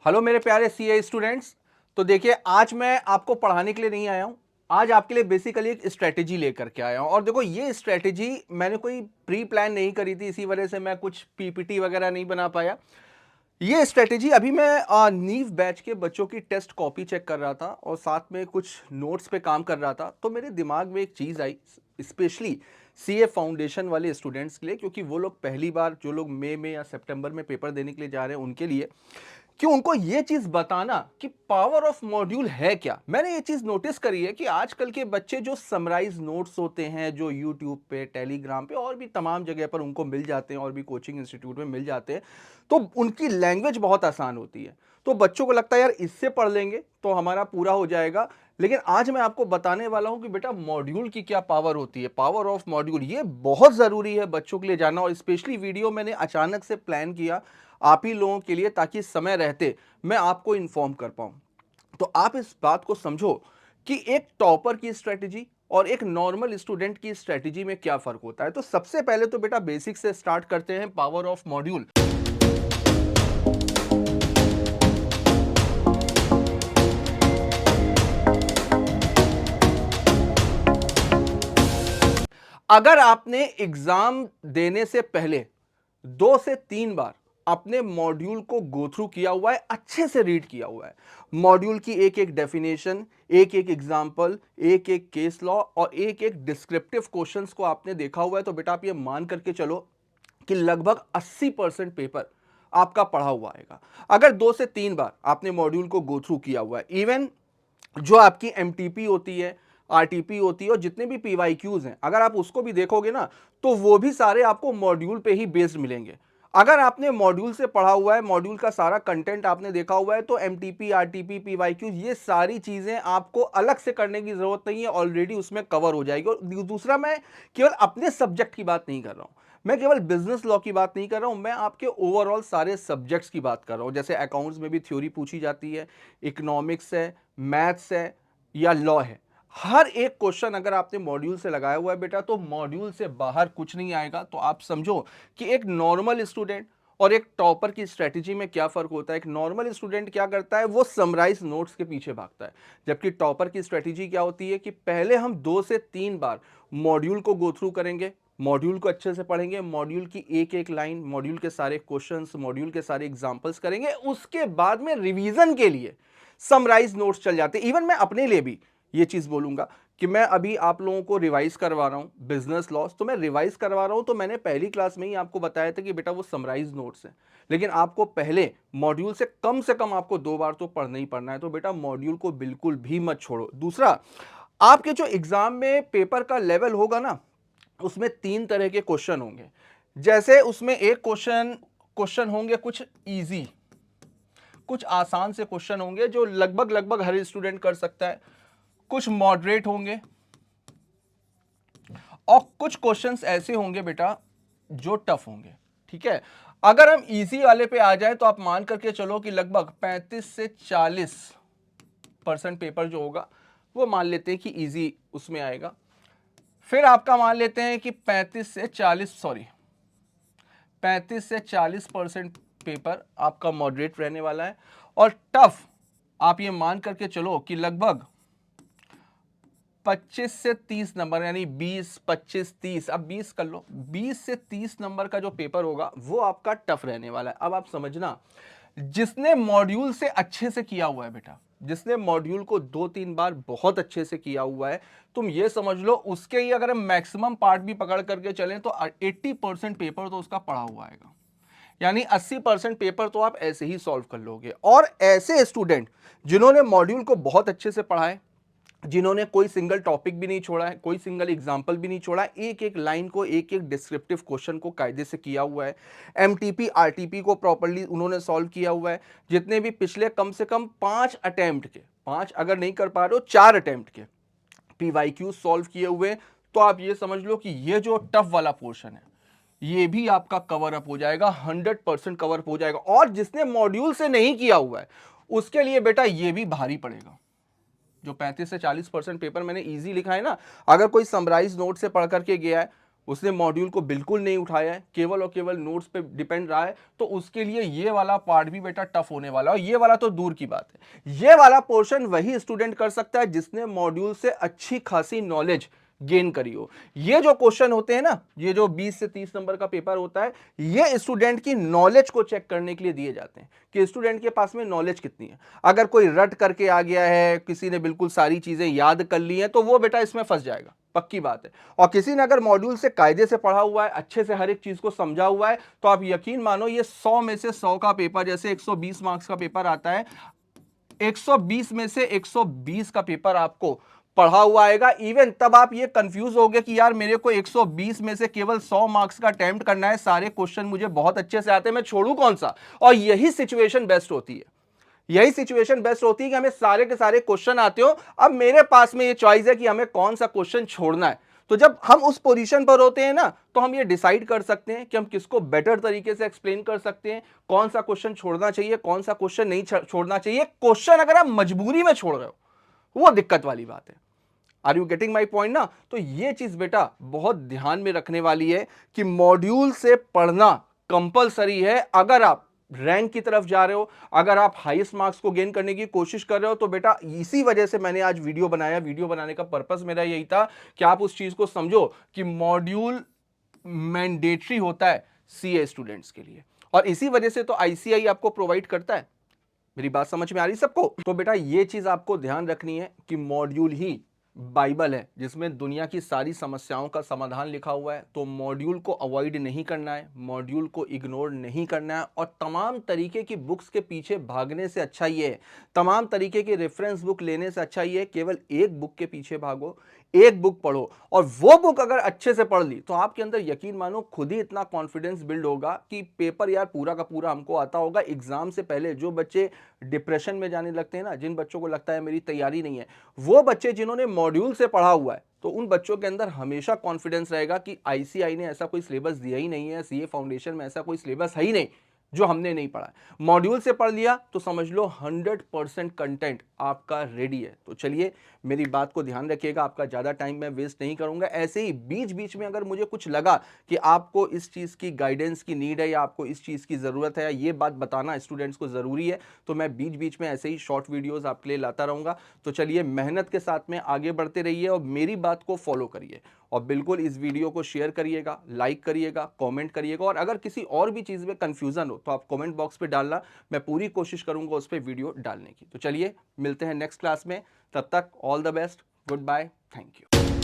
Hello मेरे प्यारे CA students. तो देखिए, आज मैं आपको पढ़ाने के लिए नहीं आया हूं। आज आपके लिए बेसिकली एक स्ट्रेटेजी लेकर के आया हूं। और देखो, ये स्ट्रेटेजी मैंने कोई प्री प्लान नहीं करी थी, इसी वजह से मैं कुछ पीपीटी वगैरह नहीं बना पाया। ये स्ट्रेटेजी अभी मैं नीव बैच के बच्चों की टेस्ट कॉपी चेक कर रहा था और साथ में कुछ नोट्स पे काम कर रहा था, तो मेरे दिमाग में एक चीज़ आई, स्पेशली सीए फाउंडेशन वाले स्टूडेंट्स के लिए, क्योंकि वो लोग पहली बार, जो लोग मई में या सितंबर में पेपर देने के लिए जा रहे हैं, उनके लिए कि उनको ये चीज बताना कि पावर ऑफ मॉड्यूल है क्या। मैंने ये चीज नोटिस करी है कि आजकल के बच्चे जो समराइज नोट्स होते हैं, जो यूट्यूब पे, टेलीग्राम पे और भी तमाम जगह पर उनको मिल जाते हैं और भी कोचिंग इंस्टीट्यूट में मिल जाते हैं, तो उनकी लैंग्वेज बहुत आसान होती है। तो बच्चों को लगता है यार इससे पढ़ लेंगे तो हमारा पूरा हो जाएगा। लेकिन आज मैं आपको बताने वाला हूं कि बेटा मॉड्यूल की क्या पावर होती है, पावर ऑफ मॉड्यूल। ये बहुत जरूरी है बच्चों के लिए जानना। और स्पेशली वीडियो मैंने अचानक से प्लान किया आप ही लोगों के लिए, ताकि समय रहते मैं आपको इन्फॉर्म कर पाऊं। तो आप इस बात को समझो कि एक टॉपर की स्ट्रेटजी और एक नॉर्मल स्टूडेंट की स्ट्रेटजी में क्या फर्क होता है। तो सबसे पहले तो बेटा बेसिक से स्टार्ट करते हैं, पावर ऑफ मॉड्यूल। अगर आपने एग्जाम देने से पहले 2 से 3 बार अपने मॉड्यूल को गो थ्रू किया हुआ है, अच्छे से रीड किया हुआ है, मॉड्यूल की एक एक डेफिनेशन, एक एक एग्जांपल, एक एक केस लॉ और एक एक डिस्क्रिप्टिव क्वेश्चंस को आपने देखा हुआ है, तो बेटा आप ये मान करके चलो कि लगभग 80% पेपर आपका पढ़ा हुआ आएगा। अगर 2 से 3 बार आपने मॉड्यूल को गो थ्रू किया हुआ है, इवन जो आपकी एमटीपी होती है, आरटीपी होती है और जितने भी पीवाईक्यूज हैं, अगर आप उसको भी देखोगे ना, तो वो भी सारे आपको मॉड्यूल पे ही बेस्ड मिलेंगे। अगर आपने मॉड्यूल से पढ़ा हुआ है, मॉड्यूल का सारा कंटेंट आपने देखा हुआ है, तो एमटीपी, आरटीपी, पीवाईक्यूज, ये सारी चीजें आपको अलग से करने की जरूरत नहीं है, ऑलरेडी उसमें कवर हो जाएगी। और दूसरा, मैं केवल अपने सब्जेक्ट की बात नहीं कर रहा हूं, मैं केवल बिजनेस लॉ की बात नहीं कर रहा हूं, मैं आपके ओवरऑल सारे सब्जेक्ट्स की बात कर रहा हूं। जैसे अकाउंट्स में भी थ्योरी पूछी जाती है, इकोनॉमिक्स है, मैथ्स है या लॉ है, हर एक क्वेश्चन अगर आपने मॉड्यूल से लगाया हुआ है बेटा, तो मॉड्यूल से बाहर कुछ नहीं आएगा। तो आप समझो कि एक नॉर्मल स्टूडेंट और एक टॉपर की स्ट्रेटजी में क्या फर्क होता है। एक नॉर्मल स्टूडेंट क्या करता है, वो समराइज नोट्स के पीछे भागता है, जबकि टॉपर की स्ट्रेटजी क्या होती है कि पहले हम 2 से 3 बार मॉड्यूल को गो थ्रू करेंगे, मॉड्यूल को अच्छे से पढ़ेंगे, मॉड्यूल की एक एक लाइन, मॉड्यूल के सारे क्वेश्चंस, मॉड्यूल के सारे एग्जांपल्स करेंगे, उसके बाद में रिवीजन के लिए समराइज नोट्स चल जाते हैं। इवन मैं अपने लिए भी ये चीज बोलूंगा कि मैं अभी आप लोगों को रिवाइज करवा रहा हूं बिजनेस लॉस, तो मैं रिवाइज करवा रहा हूं, तो मैंने पहली क्लास में ही आपको बताया था कि बेटा वो समराइज नोट्स हैं, लेकिन आपको पहले मॉड्यूल से कम आपको 2 बार तो पढ़ना ही पढ़ना है। तो बेटा मॉड्यूल को बिल्कुल भी मत छोड़ो। दूसरा, आपके जो एग्जाम में पेपर का लेवल होगा ना, उसमें 3 तरह के क्वेश्चन होंगे। जैसे उसमें एक क्वेश्चन क्वेश्चन होंगे कुछ इजी, कुछ आसान से क्वेश्चन होंगे जो लगभग लगभग हर स्टूडेंट कर सकता है, कुछ मॉडरेट होंगे और कुछ क्वेश्चंस ऐसे होंगे बेटा जो टफ होंगे। ठीक है, अगर हम इजी वाले पे आ जाए तो आप मान करके चलो कि लगभग 35 से 40% पेपर जो होगा वो मान लेते हैं कि इजी उसमें आएगा। फिर आपका मान लेते हैं कि 35 से 40% पेपर आपका मॉडरेट रहने वाला है, और टफ आप ये मान करके चलो कि लगभग 25 से 30 नंबर, यानी 20, 25, 30, अब 20 कर लो, 20 से 30 नंबर का जो पेपर होगा वो आपका टफ रहने वाला है। अब आप समझना, जिसने मॉड्यूल से अच्छे से किया हुआ है बेटा, जिसने मॉड्यूल को 2-3 बार बहुत अच्छे से किया हुआ है, तुम ये समझ लो उसके ही अगर हम मैक्सिमम पार्ट भी पकड़ करके चलें तो 80% पेपर तो उसका पढ़ा हुआ आएगा, यानी 80% पेपर तो आप ऐसे ही सॉल्व कर लोगे। और ऐसे स्टूडेंट जिन्होंने मॉड्यूल को बहुत अच्छे से पढ़ा है, जिन्होंने कोई सिंगल टॉपिक भी नहीं छोड़ा है, कोई सिंगल एग्जाम्पल भी नहीं छोड़ा है, एक एक लाइन को, एक एक डिस्क्रिप्टिव क्वेश्चन को कायदे से किया हुआ है, एमटीपी आरटीपी को प्रॉपर्ली उन्होंने सॉल्व किया हुआ है, जितने भी पिछले कम से कम 5 अटेम्प्ट के, 5 अगर नहीं कर पा रहे हो 4 अटेम्प्ट के पीवाईक्यू सॉल्व किए हुए, तो आप ये समझ लो कि ये जो टफ वाला पोर्शन है ये भी आपका कवर अप हो जाएगा, 100% कवर अप हो जाएगा। और जिसने मॉड्यूल से नहीं किया हुआ है उसके लिए बेटा ये भी भारी पड़ेगा। जो 35 से 40% पेपर मैंने इजी लिखा है ना, अगर कोई समराइज नोट से पढ़ करके गया है, उसने मॉड्यूल को बिल्कुल नहीं उठाया है, केवल और केवल नोट्स पे डिपेंड रहा है, तो उसके लिए ये वाला पार्ट भी बेटा टफ होने वाला है। और ये वाला तो दूर की बात है, ये वाला पोर्शन वही स्टूडेंट कर सकता है जिसने मॉड्यूल से अच्छी खासी नॉलेज गेन करी हो। ये जो क्वेश्चन होते हैं ना, ये जो 20 से 30 नंबर का पेपर होता है, ये स्टूडेंट की नॉलेज को चेक करने के लिए दिए जाते हैं कि स्टूडेंट के पास में नॉलेज कितनी है। अगर कोई रट करके आ गया है, किसी ने बिल्कुल सारी चीजें याद कर ली हैं, तो वो बेटा इसमें फंस जाएगा, पक्की बात है। और किसी ने अगर मॉड्यूल से कायदे से पढ़ा हुआ है, अच्छे से हर एक चीज को समझा हुआ है, तो आप यकीन मानो ये 100 में से 100 का पेपर, जैसे 120 मार्क्स का पेपर आता है, 120 में से 120 का पेपर आपको पढ़ा हुआ आएगा। इवन तब आप ये कंफ्यूज हो गए कि यार मेरे को 120 में से केवल 100 मार्क्स का अटेम्प्ट करना है, सारे क्वेश्चन मुझे बहुत अच्छे से आते हैं, मैं छोड़ू कौन सा। और यही सिचुएशन बेस्ट होती है, यही सिचुएशन बेस्ट होती है कि हमें सारे के सारे क्वेश्चन आते हो, अब मेरे पास में ये चॉइस है कि हमें कौन सा क्वेश्चन छोड़ना है। तो जब हम उस पोजीशन पर होते हैं ना, तो हम ये डिसाइड कर सकते हैं कि हम किसको बेटर तरीके से एक्सप्लेन कर सकते हैं, कौन सा क्वेश्चन छोड़ना चाहिए, कौन सा क्वेश्चन नहीं छोड़ना चाहिए। क्वेश्चन अगर आप मजबूरी में छोड़ रहे हो, वो दिक्कत वाली बात है। Are you getting my point ना? तो ये चीज बेटा बहुत ध्यान में रखने वाली है कि मॉड्यूल से पढ़ना कंपलसरी है। अगर आप रैंक की तरफ जा रहे हो, अगर आप हाईएस्ट मार्क्स को गेन करने की कोशिश कर रहे हो, तो बेटा इसी वजह से मैंने आज वीडियो बनाया। वीडियो बनाने का पर्पस मेरा यही था कि आप उस चीज को समझो कि मॉड्यूल मैंडेटरी होता है सीए स्टूडेंट्स के लिए, और इसी वजह से तो आईसीआई आपको प्रोवाइड करता है। मेरी बात समझ में आ रही सबको? तो बेटा ये चीज आपको ध्यान रखनी है कि मॉड्यूल ही बाइबल है जिसमें दुनिया की सारी समस्याओं का समाधान लिखा हुआ है। तो मॉड्यूल को अवॉइड नहीं करना है, मॉड्यूल को इग्नोर नहीं करना है, और तमाम तरीके की बुक्स के पीछे भागने से अच्छा ये है, तमाम तरीके की रेफरेंस बुक लेने से अच्छा ये है, केवल एक बुक के पीछे भागो, एक बुक पढ़ो, और वो बुक अगर अच्छे से पढ़ ली तो आपके अंदर यकीन मानो खुद ही इतना कॉन्फिडेंस बिल्ड होगा कि पेपर यार पूरा का पूरा हमको आता होगा। एग्जाम से पहले जो बच्चे डिप्रेशन में जाने लगते हैं ना, जिन बच्चों को लगता है मेरी तैयारी नहीं है, वो बच्चे जिन्होंने मॉड्यूल से पढ़ा हुआ है, तो उन बच्चों के अंदर हमेशा कॉन्फिडेंस रहेगा कि आईसीआई ने ऐसा कोई सिलेबस दिया ही नहीं है, सीए फाउंडेशन में ऐसा कोई सिलेबस है ही नहीं जो हमने नहीं पढ़ा है। मॉड्यूल से पढ़ लिया तो समझ लो 100% कंटेंट आपका रेडी है। तो चलिए मेरी बात को ध्यान रखिएगा, आपका ज़्यादा टाइम मैं वेस्ट नहीं करूंगा। ऐसे ही बीच बीच में अगर मुझे कुछ लगा कि आपको इस चीज़ की गाइडेंस की नीड है, या आपको इस चीज़ की ज़रूरत है, या ये बात बताना स्टूडेंट्स को ज़रूरी है, तो मैं बीच बीच में ऐसे ही शॉर्ट वीडियोज़ आपके लिए लाता रहूँगा। तो चलिए मेहनत के साथ में आगे बढ़ते रहिए और मेरी बात को फॉलो करिए, और बिल्कुल इस वीडियो को शेयर करिएगा, लाइक करिएगा, कमेंट करिएगा, और अगर किसी और भी चीज़ में कन्फ्यूज़न हो तो आप कमेंट बॉक्स पे डालना, मैं पूरी कोशिश करूंगा उस पर वीडियो डालने की। तो चलिए मिलते हैं नेक्स्ट क्लास में, तब तक all the best, goodbye, thank you.